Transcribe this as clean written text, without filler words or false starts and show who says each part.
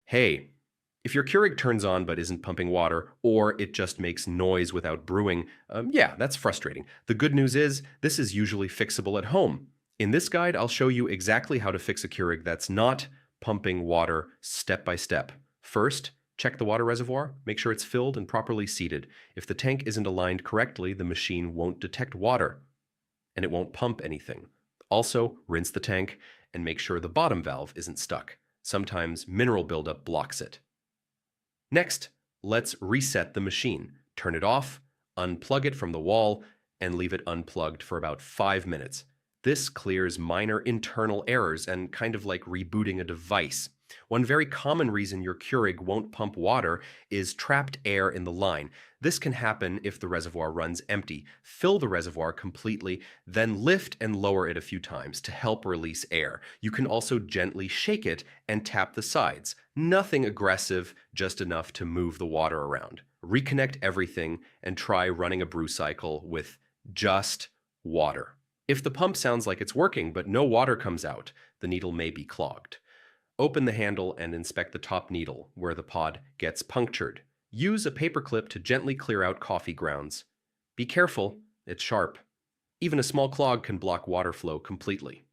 Speaker 1: Hey, if your Keurig turns on but isn't pumping water, or it just makes noise without brewing, yeah, that's frustrating. The good news is, this is usually fixable at home. In this guide, I'll show you exactly how to fix a Keurig that's not pumping water step by step. First, check the water reservoir, make sure it's filled and properly seated. If the tank isn't aligned correctly, the machine won't detect water, and it won't pump anything. Also, rinse the tank and make sure the bottom valve isn't stuck. Sometimes mineral buildup blocks it. Next, let's reset the machine. Turn it off, unplug it from the wall, and leave it unplugged for about 5 minutes. This clears minor internal errors and kind of like rebooting a device. One very common reason your Keurig won't pump water is trapped air in the line. This can happen if the reservoir runs empty. Fill the reservoir completely, then lift and lower it a few times to help release air. You can also gently shake it and tap the sides. Nothing aggressive, just enough to move the water around. Reconnect everything and try running a brew cycle with just water. If the pump sounds like it's working but no water comes out, the needle may be clogged. Open the handle and inspect the top needle, where the pod gets punctured. Use a paperclip to gently clear out coffee grounds. Be careful, it's sharp. Even a small clog can block water flow completely.